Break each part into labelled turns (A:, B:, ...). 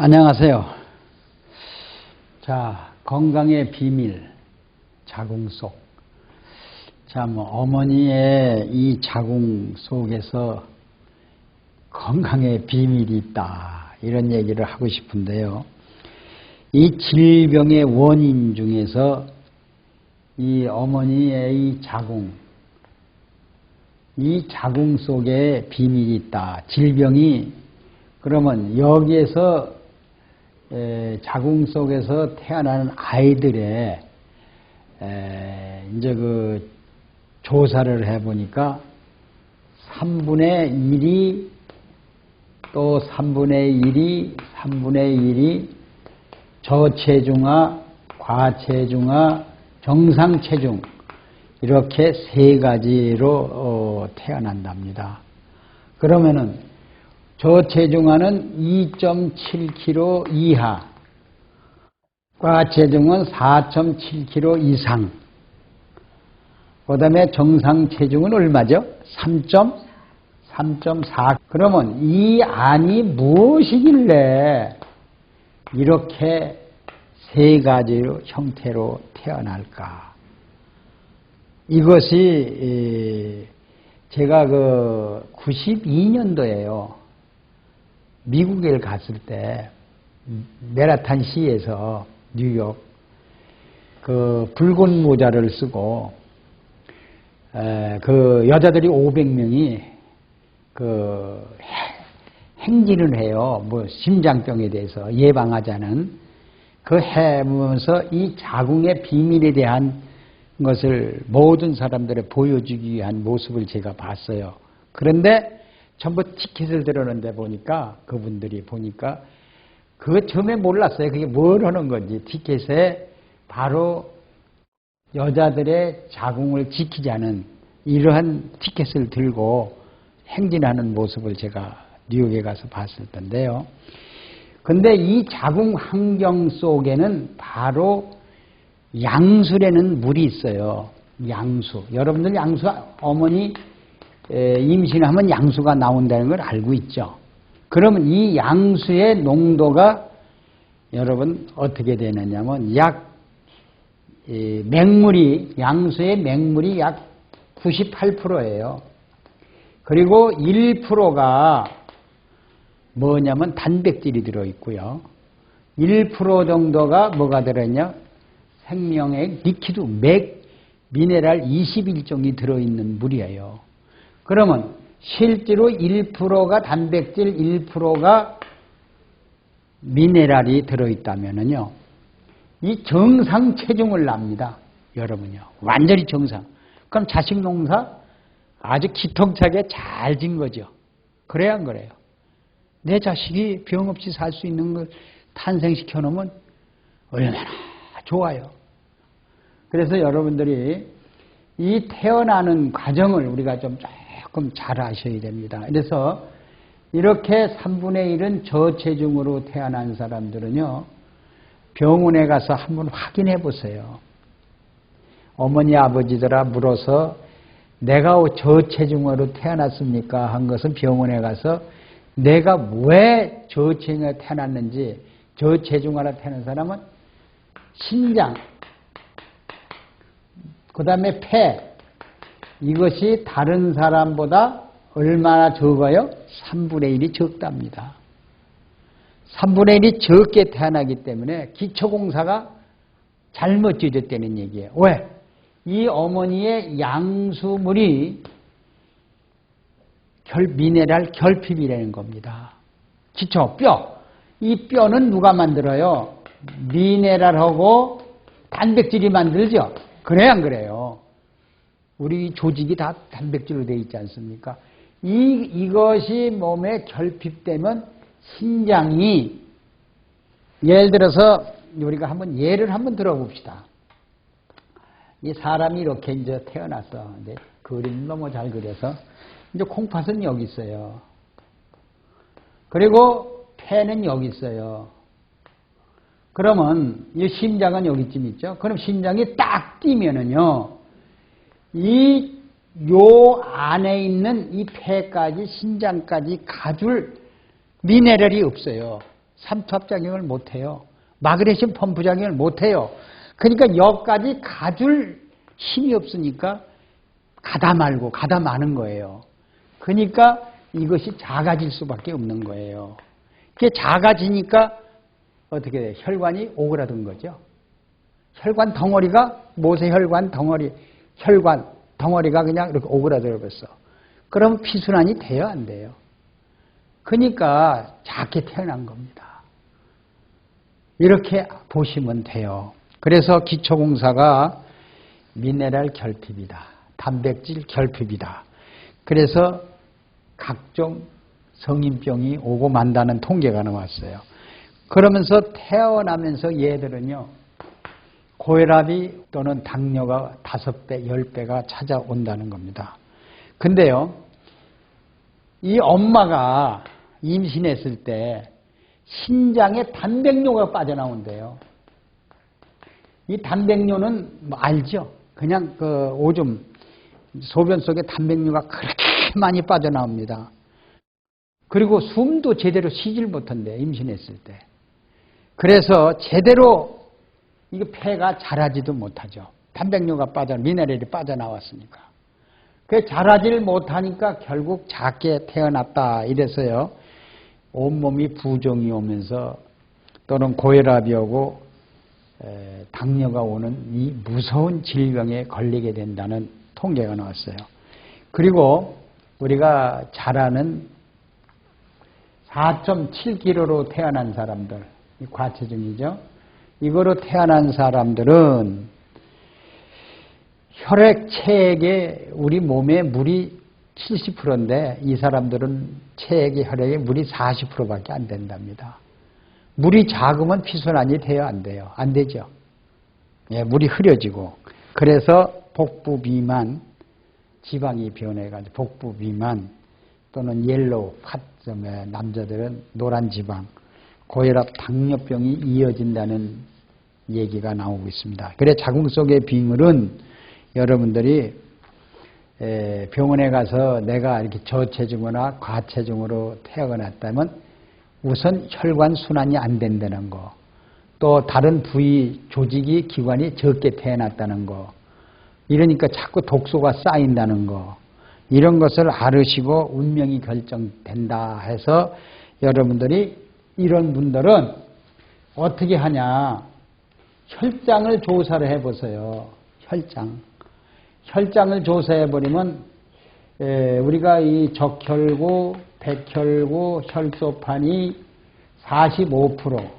A: 안녕하세요. 자, 건강의 비밀, 자궁 속. 자, 어머니의 이 자궁 속에서 건강의 비밀이 있다. 이런 얘기를 하고 싶은데요. 이 질병의 원인 중에서 이 어머니의 이 자궁 속에 비밀이 있다. 질병이 그러면 여기에서 자궁 속에서 태어나는 아이들의 이제 그 조사를 해보니까 3분의 1이 또 3분의 1이 저체중아, 과체중아, 정상체중 이렇게 세 가지로 태어난답니다. 그러면은 저체중아는 2.7kg 이하, 과체중은 4.7kg 이상, 그 다음에 정상체중은 얼마죠? 3.4. 그러면 이 안이 무엇이길래 이렇게 세 가지 형태로 태어날까? 이것이 제가 92년도에요. 미국에 갔을 때 메라탄 시에서 뉴욕 붉은 모자를 쓰고 여자들이 500명이 행진을 해요. 심장병에 대해서 예방하자는 해보면서 이 자궁의 비밀에 대한 것을 모든 사람들에 보여주기 위한 모습을 제가 봤어요. 그런데 전부 티켓을 들었는데 보니까 그분들이 보니까 처음에 몰랐어요. 그게 뭘 하는 건지. 티켓에 바로 여자들의 자궁을 지키자는 이러한 티켓을 들고 행진하는 모습을 제가 뉴욕에 가서 봤을 텐데요. 근데 이 자궁 환경 속에는 바로 양수라는 물이 있어요. 양수. 여러분들 양수 어머니 임신하면 양수가 나온다는 걸 알고 있죠. 그러면 이 양수의 농도가 여러분 어떻게 되느냐면 양수의 맹물이 약 98%예요. 그리고 1%가 뭐냐면 단백질이 들어있고요. 1% 정도가 뭐가 들어있냐? 생명의 리퀴드, 미네랄 21종이 들어있는 물이에요. 그러면 실제로 1%가 단백질, 1%가 미네랄이 들어있다면은요, 이 정상 체중을 납니다. 여러분요. 완전히 정상. 그럼 자식 농사 아주 기통차게 잘 진 거죠. 그래야 안 그래요? 내 자식이 병 없이 살 수 있는 걸 탄생시켜 놓으면 얼마나 좋아요. 그래서 여러분들이 이 태어나는 과정을 우리가 좀 조금 잘 아셔야 됩니다. 그래서 이렇게 3분의 1은 저체중으로 태어난 사람들은요, 병원에 가서 한번 확인해 보세요. 어머니 아버지들아 물어서 내가 저체중으로 태어났습니까? 한 것은 병원에 가서 내가 왜 저체중으로 태어났는지, 저체중으로 태어난 사람은 신장, 그 다음에 폐, 이것이 다른 사람보다 얼마나 적어요? 3분의 1이 적답니다. 3분의 1이 적게 태어나기 때문에 기초공사가 잘못 찢어졌다는 얘기예요. 왜? 이 어머니의 양수물이 미네랄 결핍이라는 겁니다. 기초, 뼈. 이 뼈는 누가 만들어요? 미네랄하고 단백질이 만들죠? 그래야 안 그래요? 우리 조직이 다 단백질로 되어 있지 않습니까? 이것이 몸에 결핍되면 신장이, 예를 들어서 우리가 예를 한번 들어봅시다. 이 사람이 이렇게 이제 태어났어. 근데 그림 너무 잘 그려서 이제 콩팥은 여기 있어요. 그리고 폐는 여기 있어요. 그러면 이 심장은 여기쯤 있죠. 그럼 심장이 딱 뛰면은요, 요 안에 있는 이 폐까지, 신장까지 가줄 미네랄이 없어요. 삼투압작용을 못해요. 마그네슘 펌프작용을 못해요. 그러니까 여기까지 가줄 힘이 없으니까 가다 말고 가다 마는 거예요. 그러니까 이것이 작아질 수밖에 없는 거예요. 그게 작아지니까 어떻게 돼요? 혈관이 오그라든 거죠. 혈관 덩어리가 모세혈관 덩어리가 그냥 이렇게 오그라들어 버렸어. 그럼 피순환이 돼요, 안 돼요? 그러니까 작게 태어난 겁니다. 이렇게 보시면 돼요. 그래서 기초공사가 미네랄 결핍이다. 단백질 결핍이다. 그래서 각종 성인병이 오고 만다는 통계가 나왔어요. 그러면서 태어나면서 얘들은요, 고혈압이 또는 당뇨가 5배, 10배가 찾아온다는 겁니다. 근데요, 이 엄마가 임신했을 때 신장에 단백뇨가 빠져나온대요. 이 단백뇨는 뭐 알죠? 그냥 그 오줌, 소변 속에 단백뇨가 그렇게 많이 빠져나옵니다. 그리고 숨도 제대로 쉬질 못한대, 임신했을 때. 그래서 제대로 이게 폐가 자라지도 못하죠. 단백뇨가 미네랄이 빠져나왔으니까. 그 자라질 못하니까 결국 작게 태어났다 이래서요. 온몸이 부종이 오면서 또는 고혈압이 오고 당뇨가 오는 이 무서운 질병에 걸리게 된다는 통계가 나왔어요. 그리고 우리가 잘 아는 4.7kg로 태어난 사람들, 과체중이죠. 이거로 태어난 사람들은 혈액 체액에 우리 몸에 물이 70%인데 이 사람들은 체액의 혈액에 물이 40%밖에 안 된답니다. 물이 작으면 피순환이 돼요, 안 돼요? 안 되죠. 예, 물이 흐려지고. 그래서 복부 비만, 지방이 변해가지고 복부 비만 또는 옐로우 팥점에 남자들은 노란 지방, 고혈압, 당뇨병이 이어진다는 얘기가 나오고 있습니다. 그래 자궁 속의 빙을은 여러분들이 병원에 가서 내가 이렇게 저체중이나 과체중으로 태어났다면 우선 혈관 순환이 안 된다는 거, 또 다른 부위 조직이 기관이 적게 태어났다는 거, 이러니까 자꾸 독소가 쌓인다는 거, 이런 것을 알으시고 운명이 결정된다 해서 여러분들이 이런 분들은 어떻게 하냐, 혈장을 조사를 해보세요. 혈장을 조사해버리면 우리가 이 적혈구, 백혈구, 혈소판이 45%,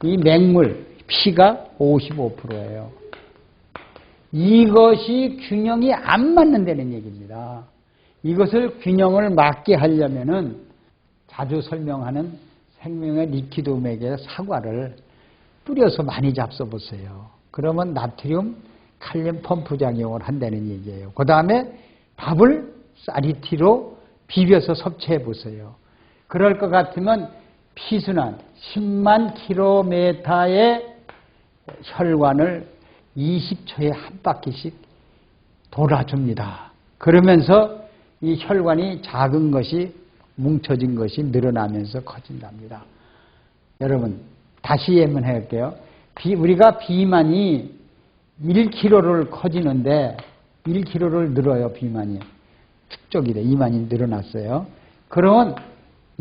A: 이 맹물, 피가 55%예요. 이것이 균형이 안 맞는다는 얘기입니다. 이것을 균형을 맞게 하려면은 자주 설명하는 생명의 리퀴드맥의 사과를 뿌려서 많이 잡숴보세요. 그러면 나트륨, 칼륨 펌프 작용을 한다는 얘기예요. 그 다음에 밥을 쌀이티로 비벼서 섭취해보세요. 그럴 것 같으면 피순환 10만 킬로미터의 혈관을 20초에 한 바퀴씩 돌아줍니다. 그러면서 이 혈관이 작은 것이 뭉쳐진 것이 늘어나면서 커진답니다. 여러분 다시 예문할게요. 우리가 비만이 1kg를 커지는데 1kg를 늘어요. 비만이 축적이 돼. 이만이 늘어났어요. 그러면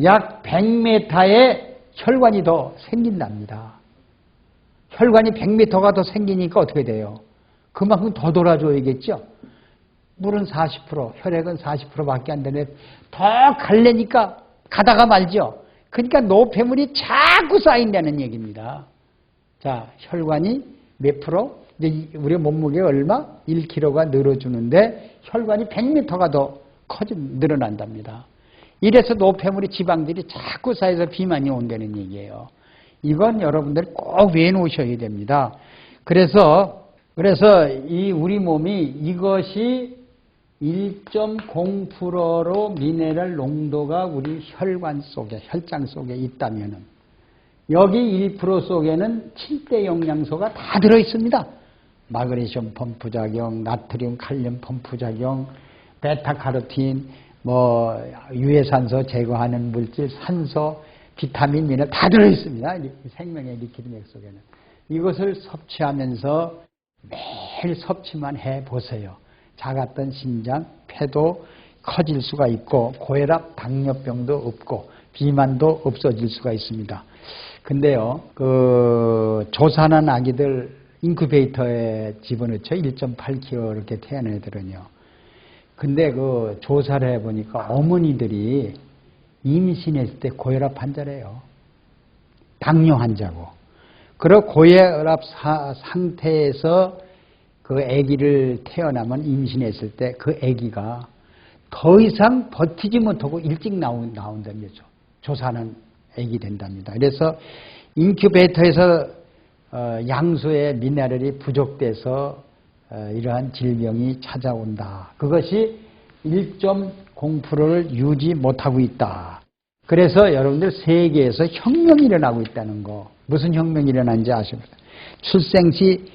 A: 약 100m의 혈관이 더 생긴답니다. 혈관이 100m가 더 생기니까 어떻게 돼요? 그만큼 더 돌아줘야겠죠? 물은 40%, 혈액은 40%밖에 안 되는데 더 갈래니까 가다가 말죠. 그러니까 노폐물이 자꾸 쌓인다는 얘기입니다. 자, 혈관이 몇 프로? 우리 몸무게가 얼마? 1kg가 늘어주는데 혈관이 100m가 더 늘어난답니다. 이래서 노폐물이 지방들이 자꾸 쌓여서 비만이 온다는 얘기예요. 이건 여러분들이 꼭 외놓으셔야 됩니다. 그래서 이 우리 몸이 이것이 1.0%로 미네랄 농도가 우리 혈관 속에, 혈장 속에 있다면은 여기 1% 속에는 7대 영양소가 다 들어있습니다. 마그네슘 펌프작용, 나트륨, 칼륨 펌프작용, 베타카로틴, 유해산소 제거하는 물질, 산소, 비타민, 미네랄 다 들어있습니다. 생명의 리퀴드맥 속에는. 이것을 섭취하면서 매일 섭취만 해보세요. 작았던 심장, 폐도 커질 수가 있고 고혈압, 당뇨병도 없고 비만도 없어질 수가 있습니다. 근데요, 조산한 아기들 인큐베이터에 집어넣죠. 1.8kg 이렇게 태어난 애들은요. 근데 조사를 해보니까 어머니들이 임신했을 때 고혈압 환자래요. 당뇨 환자고. 그리고 고혈압 상태에서 그 아기를 태어나면 임신했을 때 그 아기가 더 이상 버티지 못하고 일찍 나온다는 거죠. 조사는 아기 된답니다. 그래서 인큐베이터에서 양수의 미네랄이 부족돼서 이러한 질병이 찾아온다. 그것이 1.0%를 유지 못하고 있다. 그래서 여러분들 세계에서 혁명이 일어나고 있다는 거. 무슨 혁명이 일어난지 아십니까? 출생 시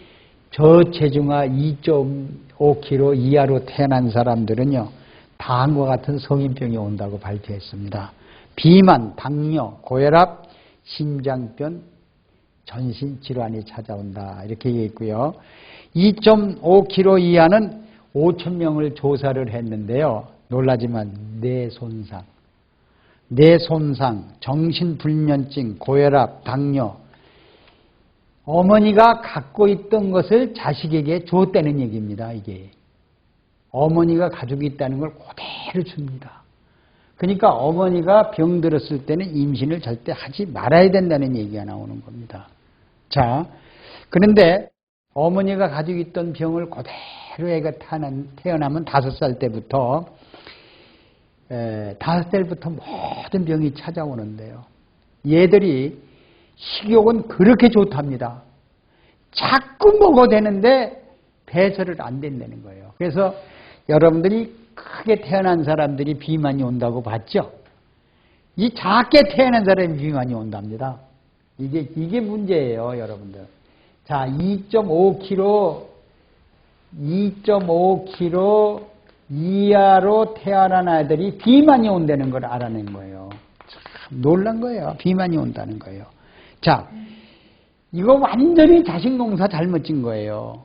A: 저체중아 2.5kg 이하로 태어난 사람들은요, 다음과 같은 성인병이 온다고 발표했습니다. 비만, 당뇨, 고혈압, 심장병, 전신질환이 찾아온다. 이렇게 얘기했고요. 2.5kg 이하는 5,000명을 조사를 했는데요. 놀라지만 뇌손상, 정신불면증, 고혈압, 당뇨, 어머니가 갖고 있던 것을 자식에게 줬다는 얘기입니다. 이게 어머니가 가지고 있다는 걸 그대로 줍니다. 그러니까 어머니가 병들었을 때는 임신을 절대 하지 말아야 된다는 얘기가 나오는 겁니다. 자, 그런데 어머니가 가지고 있던 병을 그대로 애가 태어나면 5살 때부터 5살부터 모든 병이 찾아오는데요. 얘들이 식욕은 그렇게 좋답니다. 자꾸 먹어도 되는데 배설을 안 된다는 거예요. 그래서 여러분들이 크게 태어난 사람들이 비만이 온다고 봤죠? 이 작게 태어난 사람이 비만이 온답니다. 이게 문제예요, 여러분들. 자, 2.5kg 이하로 태어난 아이들이 비만이 온다는 걸 알아낸 거예요. 참 놀란 거예요. 비만이 온다는 거예요. 자, 이거 완전히 자식 농사 잘못 진 거예요.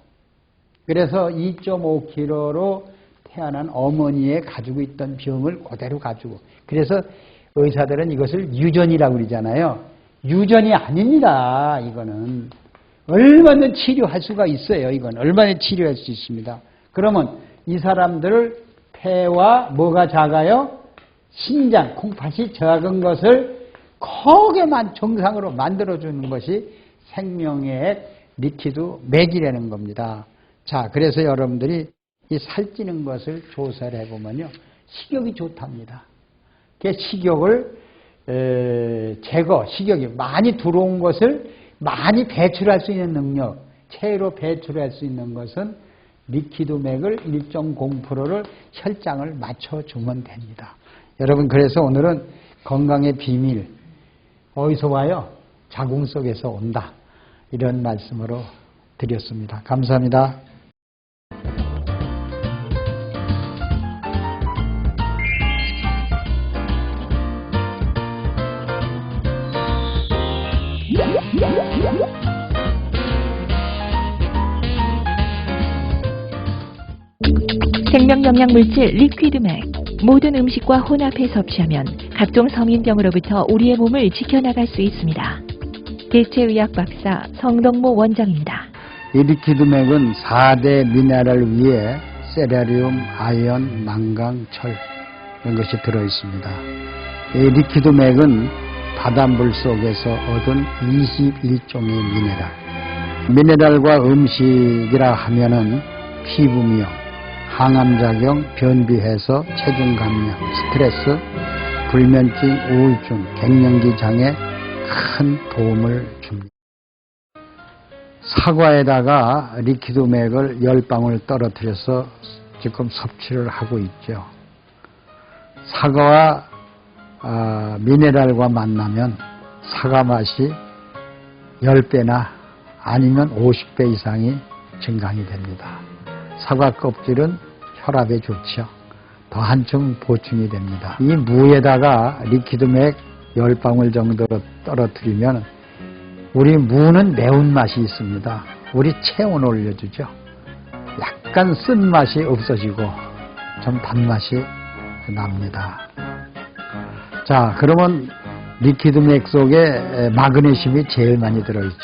A: 그래서 2.5kg로 태어난 어머니의 가지고 있던 병을 그대로 가지고, 그래서 의사들은 이것을 유전이라고 그러잖아요. 유전이 아닙니다. 이거는 얼마나 치료할 수가 있어요. 이건 얼마나 치료할 수 있습니다. 그러면 이 사람들을 폐와 뭐가 작아요? 신장, 콩팥이 작은 것을 크게만 정상으로 만들어주는 것이 생명의 리퀴드 맥이라는 겁니다. 자, 그래서 여러분들이 이 살찌는 것을 조사를 해보면요, 식욕이 좋답니다. 그 식욕을 식욕이 많이 들어온 것을 많이 배출할 수 있는 능력, 체로 배출할 수 있는 것은 리퀴드 맥을 1.0%를 혈장을 맞춰주면 됩니다. 여러분, 그래서 오늘은 건강의 비밀, 어디서 와요? 자궁 속에서 온다. 이런 말씀으로 드렸습니다. 감사합니다.
B: 생명영양물질 리퀴드맥. 모든 음식과 혼합해 섭취하면 각종 성인병으로부터 우리의 몸을 지켜나갈 수 있습니다. 대체의학 박사 성동모 원장입니다.
A: 이 리퀴드맥은 4대 미네랄 위에 세라리움, 아연, 망강, 철 이런 것이 들어있습니다. 이 리퀴드맥은 바닷물 속에서 얻은 21종의 미네랄과 음식이라 하면은 피부미용, 항암작용, 변비해소, 체중 감량, 스트레스, 불면증, 우울증, 갱년기 장애 큰 도움을 줍니다. 사과에다가 리퀴드맥을 10방울 떨어뜨려서 지금 섭취를 하고 있죠. 사과와 미네랄과 만나면 사과 맛이 10배나 아니면 50배 이상이 증강이 됩니다. 사과 껍질은 혈압에 좋죠. 더 한층 보충이 됩니다. 이 무에다가 리퀴드맥 10방울 정도로 떨어뜨리면 우리 무는 매운맛이 있습니다. 우리 체온을 올려주죠. 약간 쓴맛이 없어지고 좀 단맛이 납니다. 자, 그러면 리퀴드 맥 속에 마그네슘이 제일 많이 들어있죠.